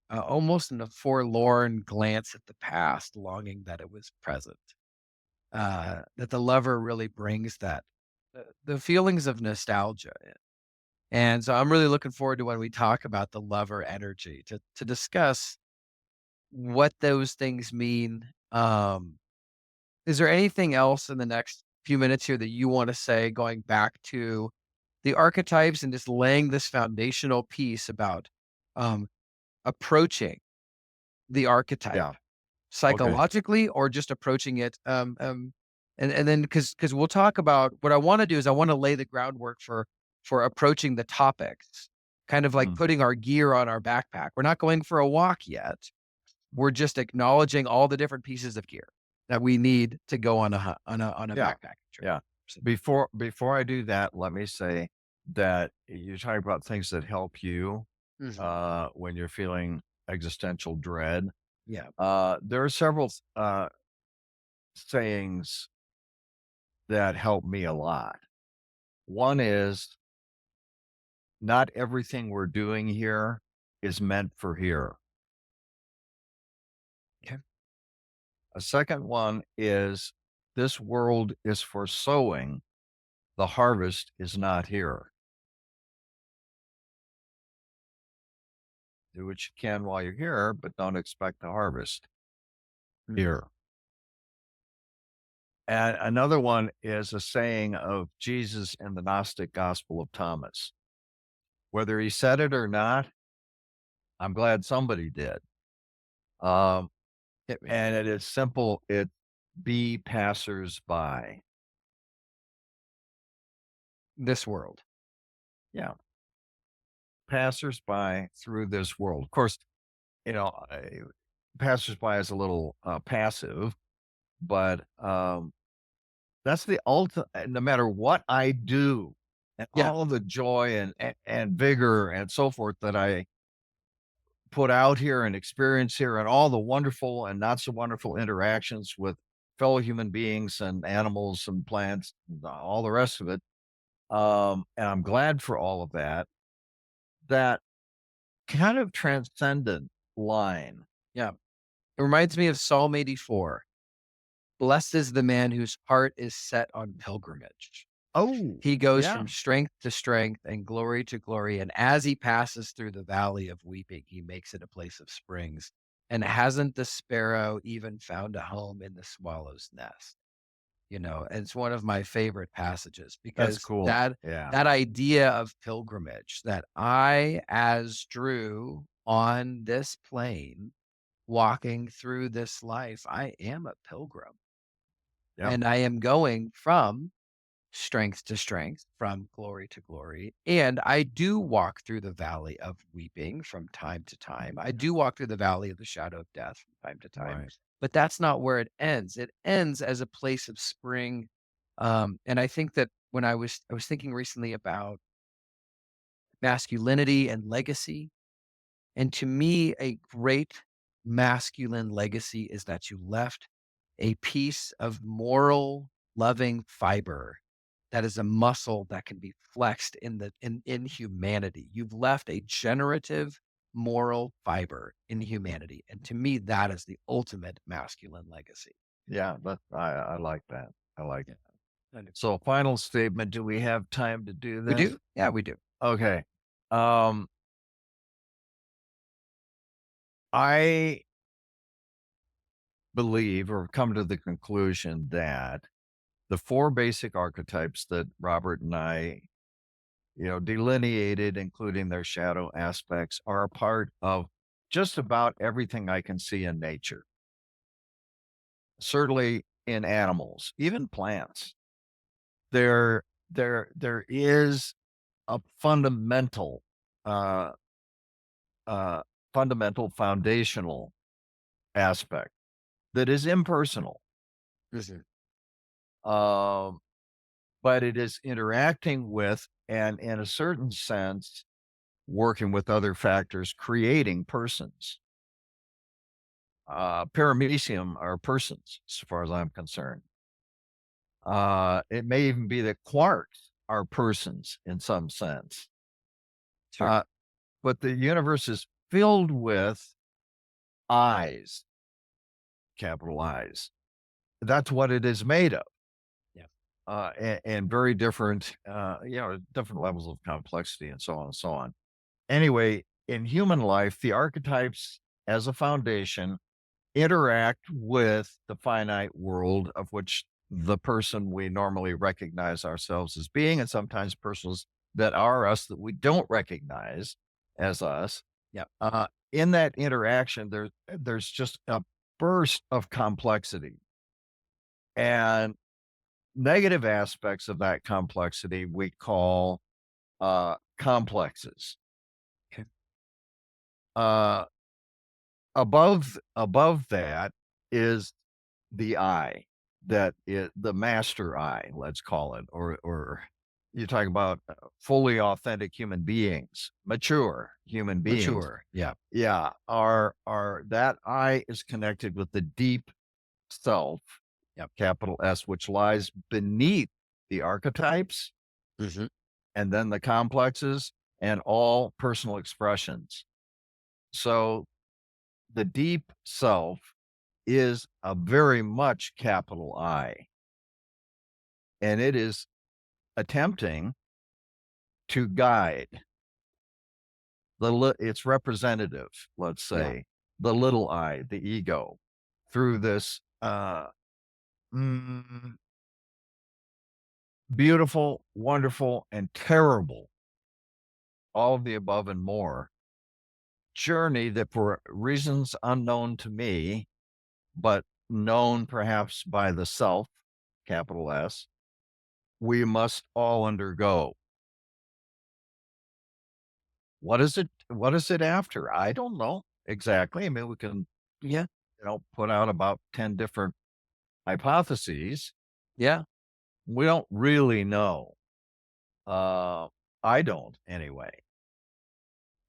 almost in a forlorn glance at the past, longing that it was present. That the lover really brings that the feelings of nostalgia. And so I'm really looking forward to when we talk about the lover energy to discuss what those things mean. Is there anything else in the next few minutes here that you want to say going back to the archetypes and just laying this foundational piece about um, approaching the archetype yeah. Okay. psychologically or just approaching it and then because we'll talk about what I want to do is I want to lay the groundwork for approaching the topics, kind of like Mm, putting our gear on our backpack. We're not going for a walk yet. We're just acknowledging all the different pieces of gear that we need to go on a yeah, backpacking trip. yeah. So, Before I do that, let me say that you're talking about things that help you mhm. when you're feeling existential dread. Yeah. There are several sayings that help me a lot. One is, not everything we're doing here is meant for here. Okay. A second one is, this world is for sowing, the harvest is not here. Do what you can while you're here, but don't expect the harvest Mhm. here. And another one is a saying of Jesus in the Gnostic Gospel of Thomas. Whether he said it or not, I'm glad somebody did. Um, Hit me. and it is simple. It be passers-by. This world. Yeah, passers-by through this world. Of course, you know, passers-by is a little passive, but that's the ultimate. No matter what I do, and Yeah. all of the joy and vigor and so forth that I put out here and experience here, and all the wonderful and not so wonderful interactions with fellow human beings and animals and plants, and all the rest of it. And I'm glad for all of that. That kind of transcendent line. Yeah. It reminds me of Psalm 84. Blessed is the man whose heart is set on pilgrimage. Oh, He goes yeah, from strength to strength and glory to glory. And as he passes through the valley of weeping, he makes it a place of springs. And hasn't the sparrow even found a home in the swallow's nest? And it's one of my favorite passages that's because cool. Yeah, that idea of pilgrimage that I, as Drew on this plane, walking through this life, I am a pilgrim yep, and I am going from strength to strength, from glory to glory. And I do walk through the valley of weeping from time to time. I do walk through the valley of the shadow of death from time to time. right. But that's not where it ends. It ends as a place of spring. And I think that when I was thinking recently about masculinity and legacy, and to me, a great masculine legacy is that you left a piece of moral, loving fiber that is a muscle that can be flexed in humanity. You've left a generative moral fiber in humanity. And to me, that is the ultimate masculine legacy. Yeah, I like that. I like Yeah. that. I do. So, final statement. Do we have time to do We this? do? Yeah, we do. Okay. Um, I believe or come to the conclusion that the four basic archetypes that Robert and I, delineated, including their shadow aspects, are a part of just about everything I can see in nature. Certainly in animals, even plants. There is a uh, uh, fundamental, foundational aspect that is impersonal. Mhm. Um, but it is interacting with and, in a certain sense, working with other factors, creating persons. Paramecium are persons, as far as I'm concerned. It may even be that quarks are persons in some sense. Sure. Uh, but the universe is filled with eyes, capital Eyes. That's what it is made of. Yeah. And very different, different levels of complexity and so on and so on. Anyway, in human life, the archetypes as a foundation interact with the finite world of which the person we normally recognize ourselves as being, and sometimes persons that are us that we don't recognize as us. Yeah. In that interaction, there's just a burst of complexity and negative aspects of that complexity we call complexes. Okay. Uh, above that is the I, the master I, let's call it, or you talk about fully authentic human beings, mature human beings. Mature. Yeah. Yeah, are that I is connected with the deep self, Yep. capital S, which lies beneath the archetypes Mhm. and then the complexes and all personal expressions. So the deep self is a very much capital I, and it is attempting to guide its representative, let's Yeah. say, the little I, the ego, through this mm, beautiful, wonderful, and terrible, all of the above and more journey that, for reasons unknown to me, but known perhaps by the self, capital S, we must all undergo. What is it after? I don't know exactly. I mean, we can, Yeah. put out about 10 different hypotheses. Yeah. We don't really know. Uh, I don't anyway.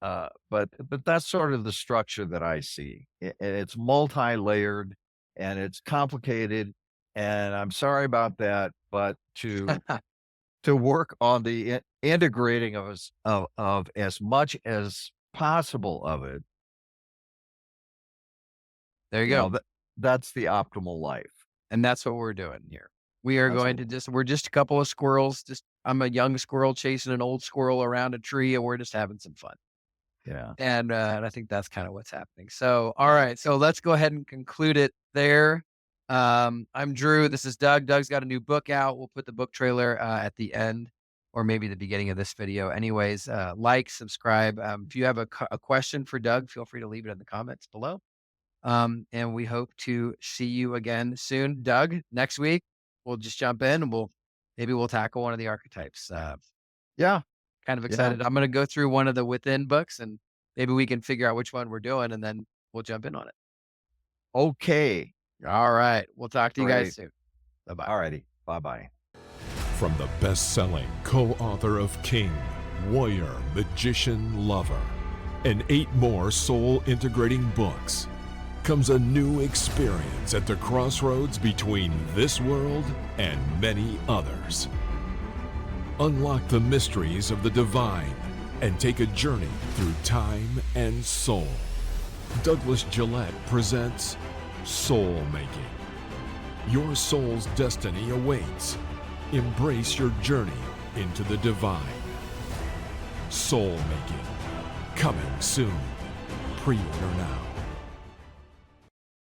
But that's sort of the structure that I see. It's multi-layered and it's complicated. And I'm sorry about that, but to work on the integrating of as much as possible of it, There you you know, go. that's the optimal life. And that's what we're doing here. We are That's going what to we're just a couple of squirrels. I'm a young squirrel chasing an old squirrel around a tree, and we're just having some fun. yeah. And I think that's kind of what's happening. So, all Yeah. right. So let's go ahead and conclude it there. I'm Drew. This is Doug. Doug's got a new book out. We'll put the book trailer at the end or maybe the beginning of this video. Anyways, like, subscribe. If you have a question for Doug, feel free to leave it in the comments below. And we hope to see you again soon. Doug, next week, we'll just jump in and we'll tackle one of the archetypes. Yeah. Kind of Yeah. excited. I'm going to go through one of the within books and maybe we can figure out which one we're doing and then we'll jump in on it. Okay. All right. We'll talk to you guys Great. soon. Bye-bye. Alrighty. Bye-bye. From the best-selling co-author of King, Warrior, Magician, Lover, and 8 more soul-integrating books, comes a new experience at the crossroads between this world and many others. Unlock the mysteries of the divine and take a journey through time and soul. Douglas Gillette presents Soul Making. Your soul's destiny awaits. Embrace your journey into the divine. Soul Making. Coming soon. Pre-order now.